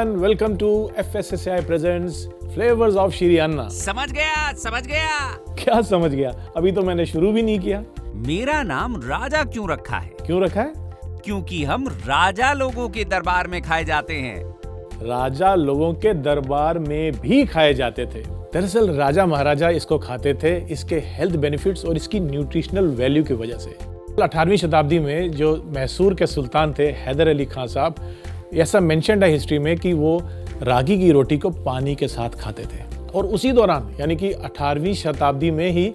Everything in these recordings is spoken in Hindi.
everyone, welcome to FSSAI presents Flavors of Shri अन्ना। समझ गया। क्या समझ गया? अभी तो मैंने शुरू भी नहीं किया। मेरा नाम राजा क्यों रखा है? क्यों रखा है? क्योंकि हम राजा लोगों के दरबार में खाए जाते हैं। राजा लोगों के दरबार में भी खाए जाते थे। दरअसल राजा महाराजा इसको खाते थे इसके हेल्थ बेनिफिट्स और इसकी न्यूट्रिशनल वैल्यू की वजह से। 18वीं शताब्दी में जो मैसूर के सुल्तान थे हैदर अली खान साहब, ऐसा मेंशन्ड है हिस्ट्री में कि वो रागी की रोटी को पानी के साथ खाते थे। और उसी दौरान यानी कि 18वीं शताब्दी में ही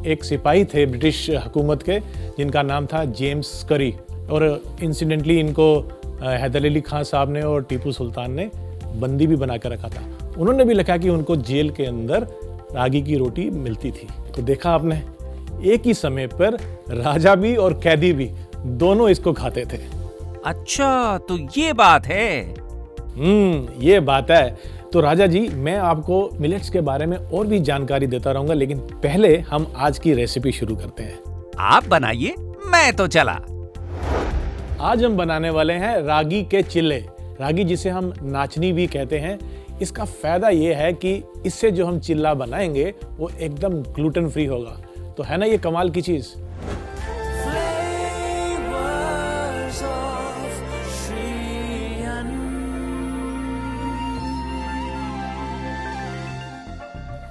एक सिपाही थे ब्रिटिश हुकूमत के जिनका नाम था जेम्स करी, और इंसिडेंटली इनको हैदर अली खान साहब ने और टीपू सुल्तान ने बंदी भी बना कर रखा था। उन्होंने भी लिखा कि उनको जेल के अंदर रागी की रोटी मिलती थी। तो देखा आपने, एक ही समय पर राजा भी और कैदी भी दोनों इसको खाते थे। अच्छा, तो ये बात है। ये बात है। तो राजा जी, मैं आपको मिलेट्स के बारे में और भी जानकारी देता रहूंगा, लेकिन पहले हम आज की रेसिपी शुरू करते हैं। आप बनाइए, मैं तो चला। आज हम बनाने वाले हैं रागी के चिल्ले। रागी जिसे हम नाचनी भी कहते हैं। इसका फायदा ये है कि इससे जो हम चिल्ला बनाएंगे वो एकदम ग्लूटेन फ्री होगा। तो है ना ये कमाल की चीज।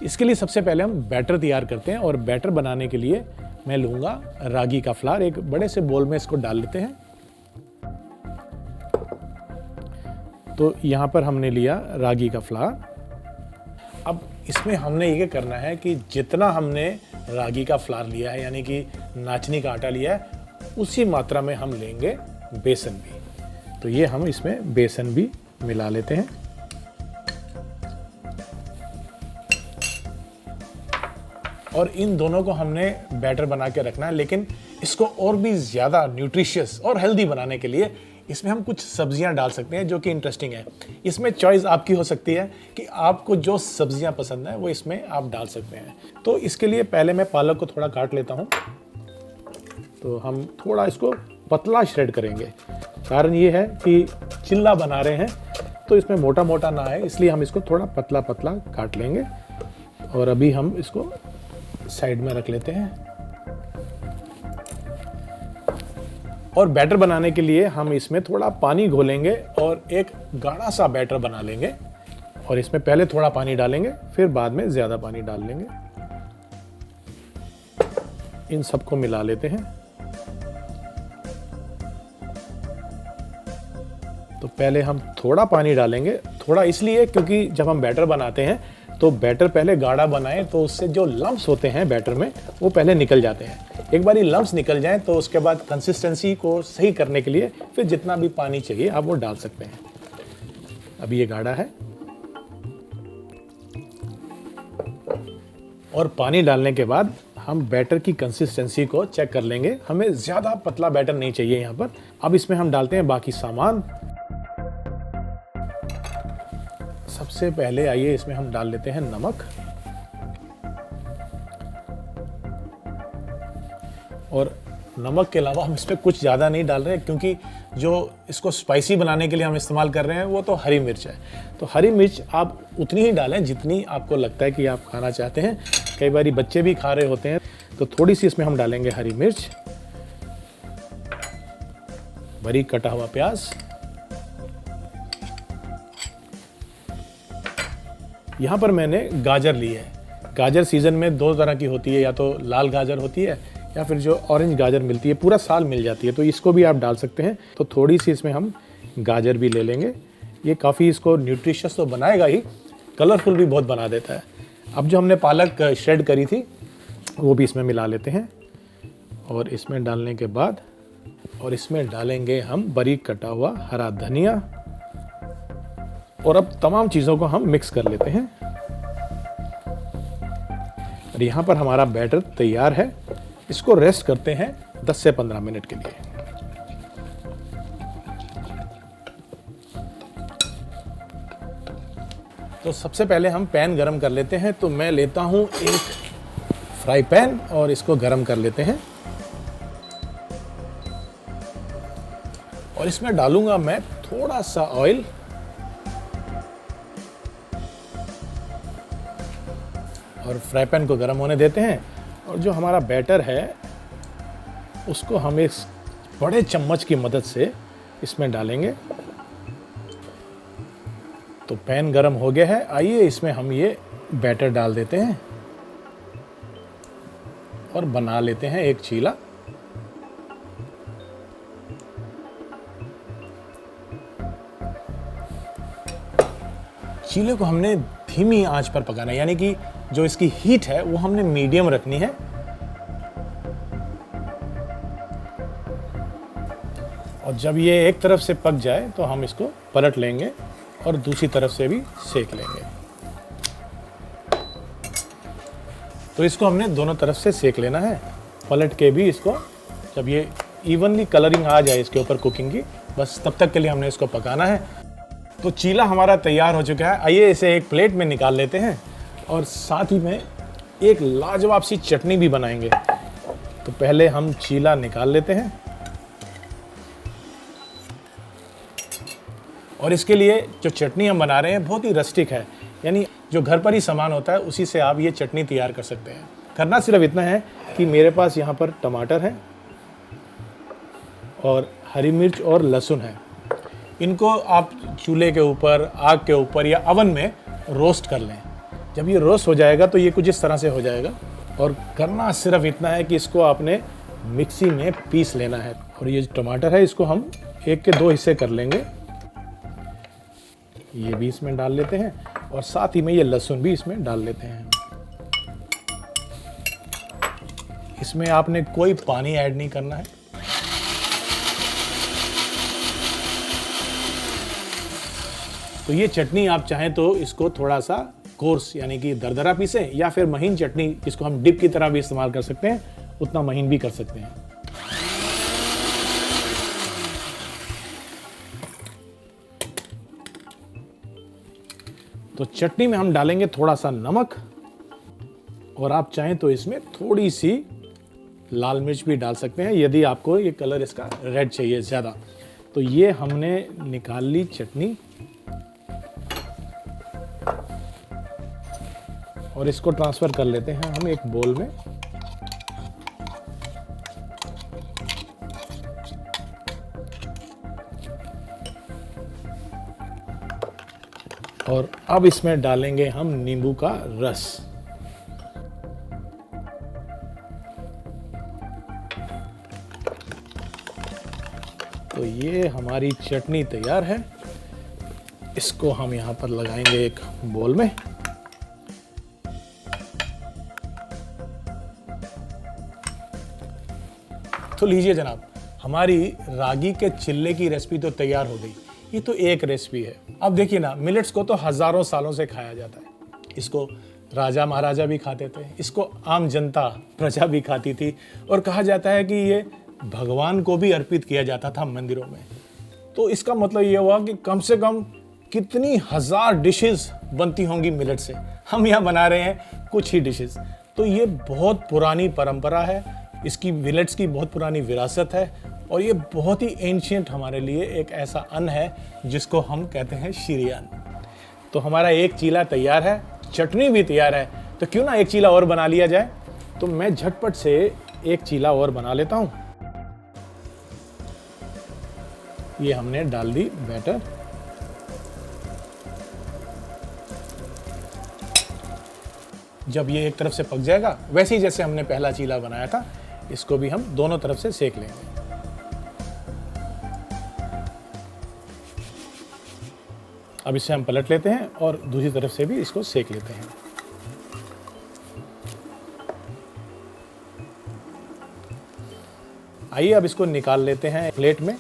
इसके लिए सबसे पहले हम बैटर तैयार करते हैं, और बैटर बनाने के लिए मैं लूंगा रागी का फ्लावर। एक बड़े से बोल में इसको डाल लेते हैं। तो यहाँ पर हमने लिया रागी का फ्लावर। अब इसमें हमने ये करना है कि जितना हमने रागी का फ्लावर लिया है यानी कि नाचनी का आटा लिया है, उसी मात्रा में हम लेंगे बेसन भी। तो ये हम इसमें बेसन भी मिला लेते हैं। और इन दोनों को हमने बैटर बना के रखना है, लेकिन इसको और भी ज़्यादा न्यूट्रिशियस और हेल्दी बनाने के लिए इसमें हम कुछ सब्जियां डाल सकते हैं जो कि इंटरेस्टिंग है। इसमें चॉइस आपकी हो सकती है कि आपको जो सब्जियां पसंद है वो इसमें आप डाल सकते हैं। तो इसके लिए पहले मैं पालक को थोड़ा काट लेता हूं। तो हम थोड़ा इसको पतला श्रेड करेंगे। कारण ये है कि चिल्ला बना रहे हैं तो इसमें मोटा मोटा ना है, इसलिए हम इसको थोड़ा पतला पतला काट लेंगे। और अभी हम इसको साइड में रख लेते हैं। और बैटर बनाने के लिए हम इसमें थोड़ा पानी घोलेंगे और एक गाढ़ा सा बैटर बना लेंगे। और इसमें पहले थोड़ा पानी डालेंगे, फिर बाद में ज्यादा पानी डाल लेंगे। इन सबको मिला लेते हैं। तो पहले हम थोड़ा पानी डालेंगे, थोड़ा इसलिए क्योंकि जब हम बैटर बनाते हैं तो बैटर पहले गाढ़ा बनाएं तो उससे जो लम्प्स होते हैं बैटर में वो पहले निकल जाते हैं। एक बार ये लम्प्स निकल जाएं तो उसके बाद कंसिस्टेंसी को सही करने के लिए फिर जितना भी पानी चाहिए आप वो डाल सकते हैं। अभी ये गाढ़ा है। और पानी डालने के बाद हम बैटर की कंसिस्टेंसी को चेक कर लेंगे। हमें ज़्यादा पतला बैटर नहीं चाहिए यहाँ पर। अब इसमें हम डालते हैं बाकी सामान। सबसे पहले आइए इसमें हम डाल लेते हैं नमक। और नमक के अलावा हम इसमें कुछ ज़्यादा नहीं डाल रहे क्योंकि जो इसको स्पाइसी बनाने के लिए हम इस्तेमाल कर रहे हैं वो तो हरी मिर्च है। तो हरी मिर्च आप उतनी ही डालें जितनी आपको लगता है कि आप खाना चाहते हैं। कई बार बच्चे भी खा रहे होते हैं तो थोड़ी सी इसमें हम डालेंगे हरी मिर्च, बारीक कटा हुआ प्याज। यहाँ पर मैंने गाजर ली है। गाजर सीजन में दो तरह की होती है, या तो लाल गाजर होती है या फिर जो ऑरेंज गाजर मिलती है, पूरा साल मिल जाती है, तो इसको भी आप डाल सकते हैं। तो थोड़ी सी इसमें हम गाजर भी ले लेंगे। ये काफ़ी इसको न्यूट्रिशियस तो बनाएगा ही, कलरफुल भी बहुत बना देता है। अब जो हमने पालक श्रेड करी थी वो भी इसमें मिला लेते हैं। और इसमें डालने के बाद और इसमें डालेंगे हम बारीक कटा हुआ हरा धनिया। और अब तमाम चीज़ों को हम मिक्स कर लेते हैं। और यहाँ पर हमारा बैटर तैयार है। इसको रेस्ट करते हैं 10 से 15 मिनट के लिए। तो सबसे पहले हम पैन गरम कर लेते हैं। तो मैं लेता हूँ एक फ्राई पैन और इसको गरम कर लेते हैं। और इसमें डालूंगा मैं थोड़ा सा ऑयल। और फ्राई पैन को गर्म होने देते हैं और जो हमारा बैटर है उसको हम इस बड़े चम्मच की मदद से इसमें डालेंगे। तो पैन गर्म हो गया है, आइए इसमें हम ये बैटर डाल देते हैं और बना लेते हैं एक चीला। चीले को हमने धीमी आंच पर पकाना है, यानी कि जो इसकी हीट है वो हमने मीडियम रखनी है। और जब ये एक तरफ से पक जाए तो हम इसको पलट लेंगे और दूसरी तरफ से भी सेक लेंगे। तो इसको हमने दोनों तरफ से सेक लेना है, पलट के भी इसको। जब ये इवनली कलरिंग आ जाए इसके ऊपर कुकिंग की, बस तब तक के लिए हमने इसको पकाना है। तो चीला हमारा तैयार हो चुका है, आइए इसे एक प्लेट में निकाल लेते हैं और साथ ही में एक लाजवाब सी चटनी भी बनाएंगे। तो पहले हम चीला निकाल लेते हैं और इसके लिए जो चटनी हम बना रहे हैं बहुत ही रस्टिक है, यानी जो घर पर ही सामान होता है उसी से आप ये चटनी तैयार कर सकते हैं। करना सिर्फ इतना है कि मेरे पास यहाँ पर टमाटर है और हरी मिर्च और लहसुन है। इनको आप चूल्हे के ऊपर, आग के ऊपर या अवन में रोस्ट कर लें। जब ये रोस्ट हो जाएगा तो ये कुछ इस तरह से हो जाएगा। और करना सिर्फ इतना है कि इसको आपने मिक्सी में पीस लेना है। और ये टमाटर है इसको हम 1 के 2 हिस्से कर लेंगे, ये भी इसमें डाल लेते हैं और साथ ही में ये लहसुन भी इसमें डाल लेते हैं। इसमें आपने कोई पानी ऐड नहीं करना है। तो ये चटनी आप चाहें तो इसको थोड़ा सा कोर्स यानी कि दरदरा पीसें, या फिर महीन चटनी जिसको हम डिप की तरह भी इस्तेमाल कर सकते हैं, उतना महीन भी कर सकते हैं। तो चटनी में हम डालेंगे थोड़ा सा नमक और आप चाहें तो इसमें थोड़ी सी लाल मिर्च भी डाल सकते हैं यदि आपको ये कलर इसका रेड चाहिए ज़्यादा। तो ये हमने निकाल ली चटनी और इसको ट्रांसफ़र कर लेते हैं हम एक बोल में। और अब इसमें डालेंगे हम नींबू का रस। तो ये हमारी चटनी तैयार है, इसको हम यहाँ पर लगाएंगे एक बोल में। तो लीजिए जनाब, हमारी रागी के चिल्ले की रेसिपी तो तैयार हो गई। ये तो एक रेसिपी है। अब देखिए ना, मिलेट्स को तो हजारों सालों से खाया जाता है। इसको राजा महाराजा भी खाते थे, इसको आम जनता प्रजा भी खाती थी और कहा जाता है कि ये भगवान को भी अर्पित किया जाता था मंदिरों में। तो इसका मतलब ये हुआ कि कम से कम कितनी हजार डिशेस बनती होंगी मिलेट से। हम यहाँ बना रहे हैं कुछ ही डिशेस। तो ये बहुत पुरानी परंपरा है, इसकी मिलेट्स की बहुत पुरानी विरासत है और ये बहुत ही एंशिएंट हमारे लिए एक ऐसा अन्न है जिसको हम कहते हैं शीरियान। तो हमारा एक चीला तैयार है, चटनी भी तैयार है, तो क्यों ना एक चीला और बना लिया जाए। तो मैं झटपट से एक चीला और बना लेता हूँ। ये हमने डाल दी बैटर। जब ये एक तरफ से पक जाएगा, वैसे ही जैसे हमने पहला चीला बनाया था, इसको भी हम दोनों तरफ से सेक लेंगे। अब इसे हम पलट लेते हैं और दूसरी तरफ से भी इसको सेक लेते हैं। आइए अब इसको निकाल लेते हैं प्लेट में।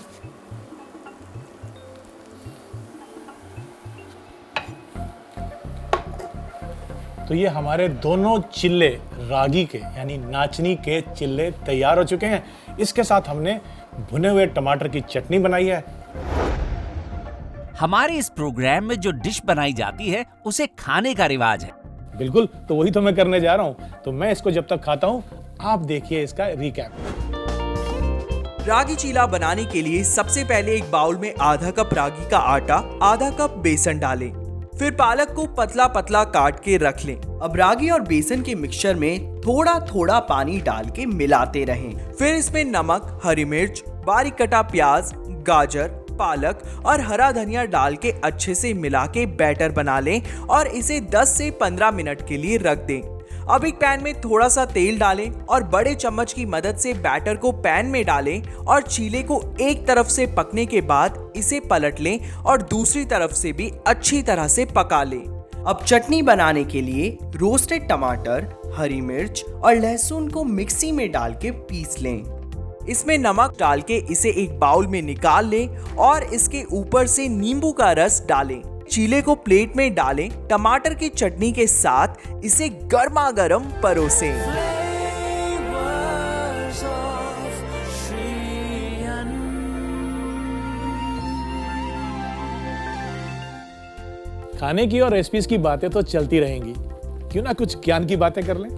तो ये हमारे दोनों चिल्ले रागी के यानी नाचनी के चिल्ले तैयार हो चुके हैं। इसके साथ हमने भुने हुए टमाटर की चटनी बनाई है। हमारे इस प्रोग्राम में जो डिश बनाई जाती है उसे खाने का रिवाज है। बिल्कुल, तो वही तो मैं करने जा रहा हूं। तो मैं इसको जब तक खाता हूं, आप देखिए इसका रिकैप। रागी चीला बनाने के लिए सबसे पहले एक बाउल में आधा कप रागी का आटा, आधा कप बेसन डालें। फिर पालक को पतला पतला काट के रख लें। अब रागी और बेसन के मिक्सचर में थोड़ा थोड़ा पानी डाल के मिलाते रहें। फिर इसमें नमक, हरी मिर्च, बारीक कटा प्याज, गाजर, पालक और हरा धनिया डाल के अच्छे से मिला के बैटर बना लें और इसे 10 से 15 मिनट के लिए रख दें। अब एक पैन में थोड़ा सा तेल डालें और बड़े चम्मच की मदद से बैटर को पैन में डालें और चीले को एक तरफ से पकने के बाद इसे पलट लें और दूसरी तरफ से भी अच्छी तरह से पका लें। अब चटनी बनाने के लिए रोस्टेड टमाटर, हरी मिर्च और लहसुन को मिक्सी में डाल के पीस लें। इसमें नमक डाल के इसे एक बाउल में निकाल लें और इसके ऊपर से नींबू का रस डालें। चीले को प्लेट में डालें। टमाटर की चटनी के साथ इसे गर्मा गर्म परोसें। खाने की और रेसिपीज की बातें तो चलती रहेंगी, क्यों ना कुछ ज्ञान की बातें कर लें।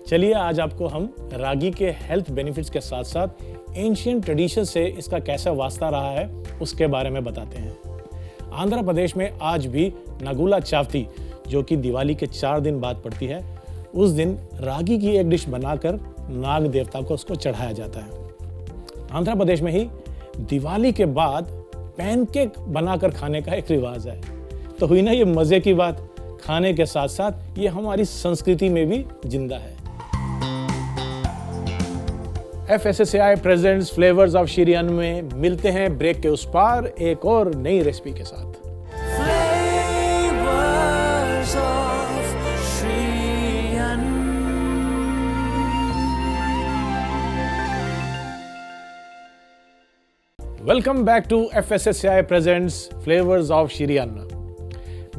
चलिए आज आपको हम रागी के हेल्थ बेनिफिट्स के साथ साथ एंशिएंट ट्रेडिशन से इसका कैसा वास्ता रहा है उसके बारे में बताते हैं। आंध्र प्रदेश में आज भी नगुला चावती, जो कि दिवाली के 4 दिन बाद पड़ती है, उस दिन रागी की एक डिश बनाकर नाग देवता को उसको चढ़ाया जाता है। आंध्र प्रदेश में ही दिवाली के बाद पैनकेक बनाकर खाने का एक रिवाज है। तो हुई ना ये मजे की बात, खाने के साथ साथ ये हमारी संस्कृति में भी जिंदा है। FSSAI presents flavours of Shri अन्न में मिलते हैं ब्रेक के उस पार एक और नई रेसिपी के साथ। Welcome back to FSSAI presents flavours of Shri Anna.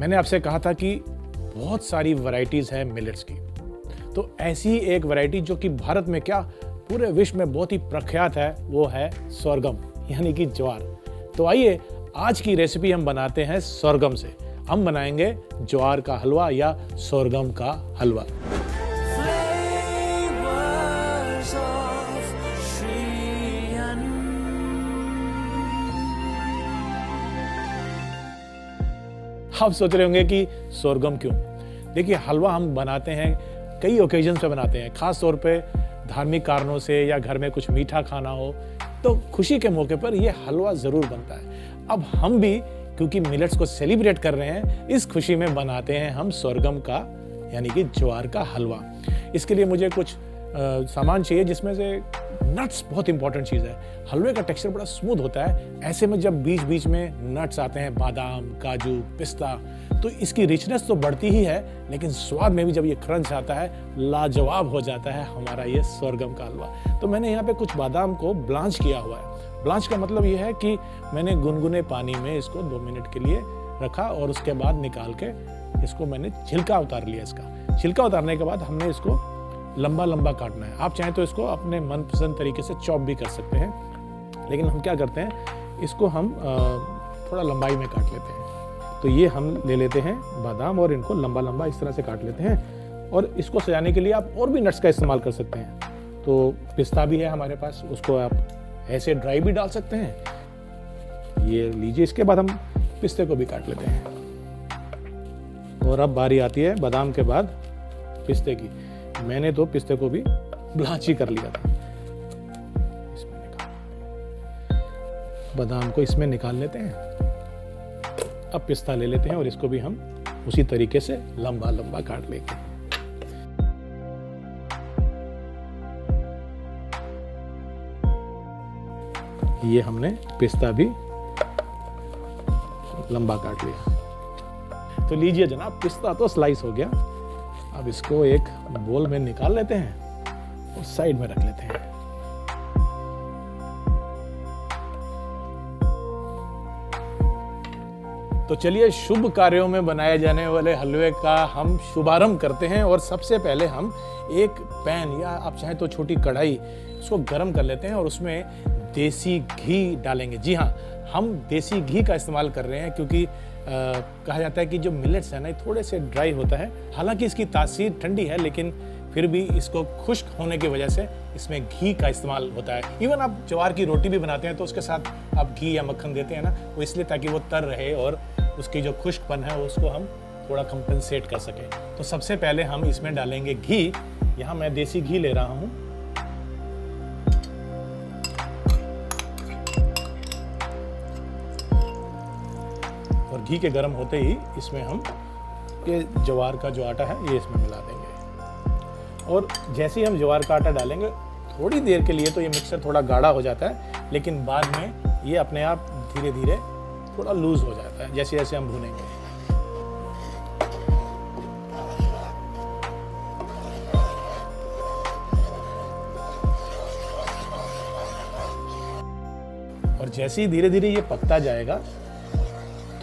मैंने आपसे कहा था कि बहुत सारी वैरायटीज है मिलेट्स की, तो ऐसी एक वैरायटी जो कि भारत में क्या पूरे विश्व में बहुत ही प्रख्यात है, वो है सोरगम यानी कि ज्वार। तो आइए आज की रेसिपी हम बनाते हैं सोरगम से। हम बनाएंगे ज्वार का हलवा या सोरगम का हलवा। आप सोच रहे होंगे कि सोरगम क्यों? देखिए, हलवा हम बनाते हैं कई ओकेजन पे बनाते हैं, खास तौर पे धार्मिक कारणों से या घर में कुछ मीठा खाना हो तो खुशी के मौके पर यह हलवा जरूर बनता है। अब हम भी क्योंकि मिलेट्स को सेलिब्रेट कर रहे हैं, इस खुशी में बनाते हैं हम सोरगम का यानी कि ज्वार का हलवा। इसके लिए मुझे कुछ सामान चाहिए, जिसमें से नट्स बहुत इंपॉर्टेंट चीज़ है। हलवे का टेक्सचर बड़ा स्मूथ होता है, ऐसे में जब बीच बीच में नट्स आते हैं, बादाम, काजू, पिस्ता, तो इसकी रिचनेस तो बढ़ती ही है, लेकिन स्वाद में भी जब ये क्रंच आता है, लाजवाब हो जाता है हमारा ये सोरगम का हलवा। तो मैंने यहाँ पे कुछ बादाम को ब्लांच किया हुआ है। ब्लांच का मतलब ये है कि मैंने गुनगुने पानी में इसको 2 मिनट के लिए रखा और उसके बाद निकाल के इसको मैंने छिलका उतार लिया। इसका छिलका उतारने के बाद हमने इसको लंबा लंबा काटना है। आप चाहें तो इसको अपने मनपसंद तरीके से चॉप भी कर सकते हैं, लेकिन हम क्या करते हैं, इसको हम थोड़ा लंबाई में काट लेते हैं। तो ये हम ले लेते हैं बादाम और इनको लंबा लंबा इस तरह से काट लेते हैं। और इसको सजाने के लिए आप और भी नट्स का इस्तेमाल कर सकते हैं। तो पिस्ता भी है हमारे पास, उसको आप ऐसे ड्राई भी डाल सकते हैं। ये लीजिए, इसके बाद हम पिस्ते को भी काट लेते हैं। और अब बारी आती है बादाम के बाद पिस्ते की। मैंने तो पिस्ते को भी ब्लांच ही कर लिया था। इसमें बादाम को इसमें निकाल लेते हैं। अब पिस्ता ले लेते हैं और इसको भी हम उसी तरीके से लंबा लंबा काट लेंगे। ये हमने पिस्ता भी लंबा काट लिया। तो लीजिए जनाब, पिस्ता तो स्लाइस हो गया। अब इसको एक बोल में निकाल लेते हैं और साइड में रख लेते हैं। तो चलिए शुभ कार्यों में बनाए जाने वाले हलवे का हम शुभारंभ करते हैं। और सबसे पहले हम एक पैन या आप चाहें तो छोटी कढ़ाई, उसको गर्म कर लेते हैं और उसमें देसी घी डालेंगे। जी हाँ, हम देसी घी का इस्तेमाल कर रहे हैं क्योंकि कहा जाता है कि जो मिलेट्स है ना, ये थोड़े से ड्राई होता है। हालांकि इसकी तासीर ठंडी है, लेकिन फिर भी इसको खुश्क होने की वजह से इसमें घी का इस्तेमाल होता है। इवन आप ज्वार की रोटी भी बनाते हैं तो उसके साथ आप घी या मक्खन देते हैं ना, वो इसलिए ताकि वो तर रहे और उसकी जो खुश्कपन है उसको हम थोड़ा कंपनसेट कर सकें। तो सबसे पहले हम इसमें डालेंगे घी। यहाँ मैं देसी घी ले रहा हूँ। और घी के गर्म होते ही इसमें हम ये ज्वार का जो आटा है ये इसमें मिला देंगे। और जैसे ही हम ज्वार का आटा डालेंगे, थोड़ी देर के लिए तो ये मिक्सर थोड़ा गाढ़ा हो जाता है, लेकिन बाद में ये अपने आप धीरे धीरे थोड़ा लूज हो जाता है जैसे जैसे हम भूनेंगे। और जैसे ही धीरे धीरे ये पकता जाएगा,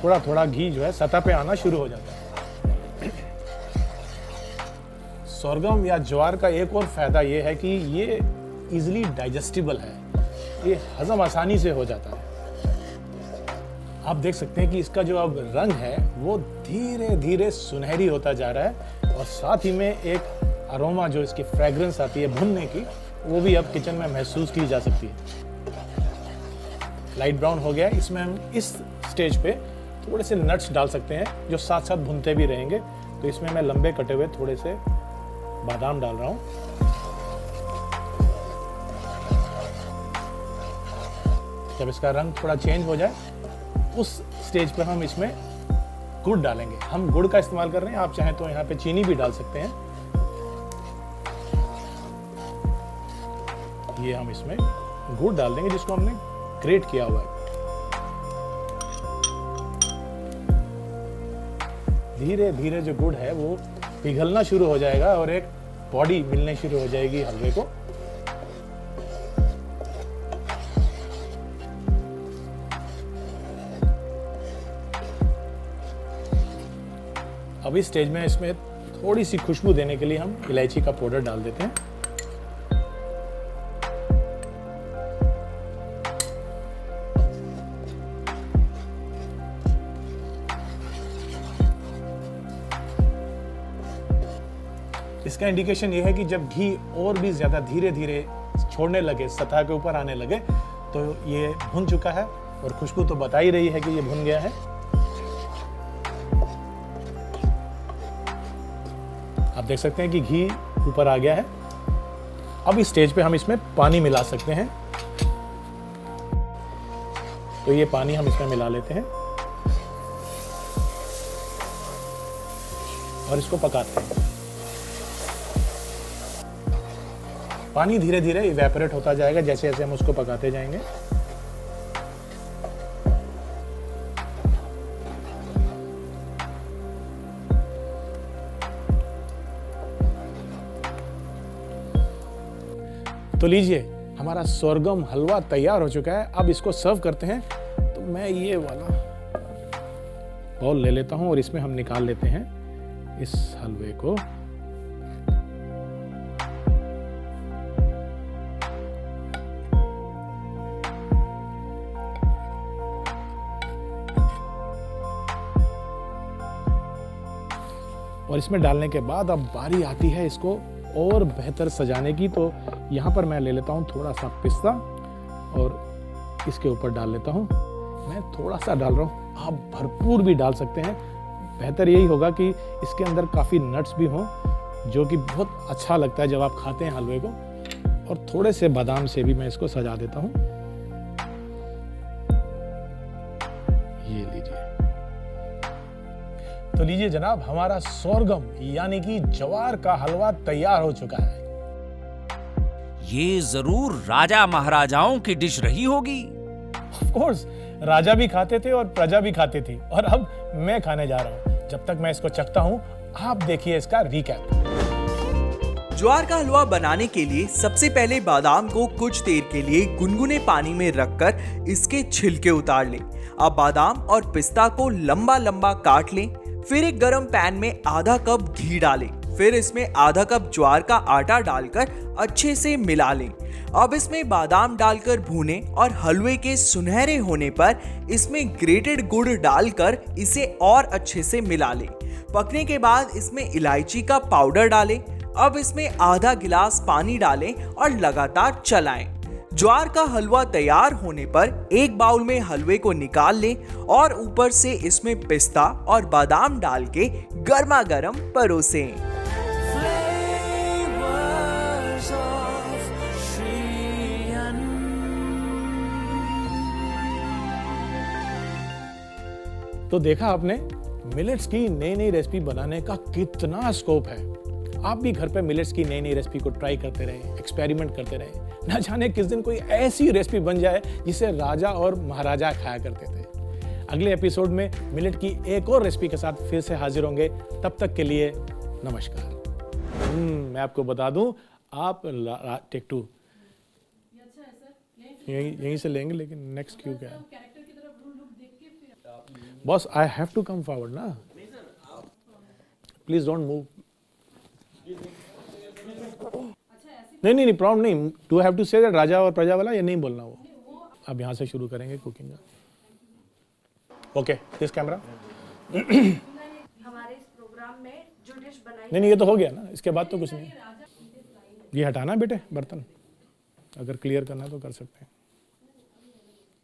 थोड़ा थोड़ा घी जो है सतह पे आना शुरू हो जाता है। सोरगम या ज्वार का एक और फायदा ये है कि ये इजीली डाइजेस्टिबल है, ये हजम आसानी से हो जाता है। आप देख सकते हैं कि इसका जो अब रंग है वो धीरे धीरे सुनहरी होता जा रहा है, और साथ ही में एक अरोमा जो इसकी फ्रेग्रेंस आती है भुनने की, वो भी अब किचन में महसूस की जा सकती है। लाइट ब्राउन हो गया है। इसमें हम इस स्टेज पे थोड़े से नट्स डाल सकते हैं जो साथ साथ भुनते भी रहेंगे। तो इसमें मैं लंबे कटे हुए थोड़े से बादाम डाल रहा हूँ। जब इसका रंग थोड़ा चेंज हो जाए, उस स्टेज पर हम इसमें गुड़ डालेंगे। हम गुड़ का इस्तेमाल कर रहे हैं, आप चाहें तो यहाँ पे चीनी भी डाल सकते हैं। ये हम इसमें गुड़ डाल देंगे जिसको हमने ग्रेट किया हुआ है। धीरे धीरे जो गुड़ है वो पिघलना शुरू हो जाएगा और एक बॉडी मिलने शुरू हो जाएगी हलवे को। अब इस स्टेज में इसमें थोड़ी सी खुशबू देने के लिए हम इलायची का पाउडर डाल देते हैं। इसका इंडिकेशन ये है कि जब घी और भी ज्यादा धीरे धीरे छोड़ने लगे, सतह के ऊपर आने लगे, तो ये भुन चुका है। और खुशबू तो बता ही रही है कि ये भुन गया है। आप देख सकते हैं कि घी ऊपर आ गया है। अब इस स्टेज पे हम इसमें पानी मिला सकते हैं। तो ये पानी हम इसमें मिला लेते हैं और इसको पकाते हैं। पानी धीरे धीरे इवेपोरेट होता जाएगा जैसे जैसे हम उसको पकाते जाएंगे। तो लीजिए, हमारा सोरगम हलवा तैयार हो चुका है। अब इसको सर्व करते हैं। तो मैं ये वाला बाउल ले लेता हूं और इसमें हम निकाल लेते हैं इस हलवे को। और इसमें डालने के बाद अब बारी आती है इसको और बेहतर सजाने की। तो यहाँ पर मैं ले लेता हूँ थोड़ा सा पिस्ता और इसके ऊपर डाल लेता हूँ। मैं थोड़ा सा डाल रहा हूँ, आप भरपूर भी डाल सकते हैं। बेहतर यही होगा कि इसके अंदर काफ़ी नट्स भी हों, जो कि बहुत अच्छा लगता है जब आप खाते हैं हलवे को। और थोड़े से बादाम से भी मैं इसको सजा देता हूँ। ये लीजिए। तो लीजिए जनाब, हमारा सोरगम यानी कि ज्वार का हलवा तैयार हो चुका है। ये जरूर राजा महाराजाओं की डिश रही होगी। ऑफ कोर्स, राजा भी खाते थे और प्रजा भी खाती थी, और अब मैं खाने जा रहा हूँ। जब तक मैं इसको चखता हूँ, आप देखिए इसका रिकैप। ज्वार का हलवा बनाने के लिए सबसे पहले बादाम को कुछ देर के लिए गुनगुने पानी में रखकर इसके छिलके उतार लें। अब बादाम और पिस्ता को लंबा लंबा काट लें। फिर एक गरम पैन में आधा कप घी डालें। फिर इसमें आधा कप ज्वार का आटा डालकर अच्छे से मिला लें। अब इसमें बादाम डालकर भूने और हलवे के सुनहरे होने पर इसमें ग्रेटेड गुड़ डालकर इसे और अच्छे से मिला लें। पकने के बाद इसमें इलायची का पाउडर डालें। अब इसमें आधा गिलास पानी डालें और लगातार चलाएं। ज्वार का हलवा तैयार होने पर एक बाउल में हलवे को निकाल लें और ऊपर से इसमें पिस्ता और बादाम डाल के गर्मा गर्म परोसें। तो देखा आपने मिलेट्स की नई नई रेसिपी बनाने का कितना स्कोप है। आप भी घर पे मिलेट्स की नई नई रेसिपी को ट्राई करते रहें, एक्सपेरिमेंट करते रहें। ना जाने किस दिन कोई ऐसी रेसिपी बन जाए जिसे राजा और महाराजा खाया करते थे। अगले एपिसोड में मिलेट की एक और रेसिपी के साथ फिर से हाजिर होंगे। तब तक के लिए नमस्कार। मैं आपको बता दूं, आप टेक 2 यहीं से लेंगे, लेकिन नेक्स्ट क्यों क्या है boss? I have to come forward ना, प्लीज डोंट मूव। नहीं प्रॉब्लम नहीं। To have to say that राजा और प्रजा वाला, ये नहीं बोलना वो। अब यहाँ से शुरू करेंगे कुकिंग का। Okay, this camera. हमारे इस प्रोग्राम में जो डिश बनाई नहीं ये तो हो गया ना, इसके बाद तो कुछ नहीं। ये हटाना बेटे बर्तन, अगर क्लियर करना तो कर सकते हैं।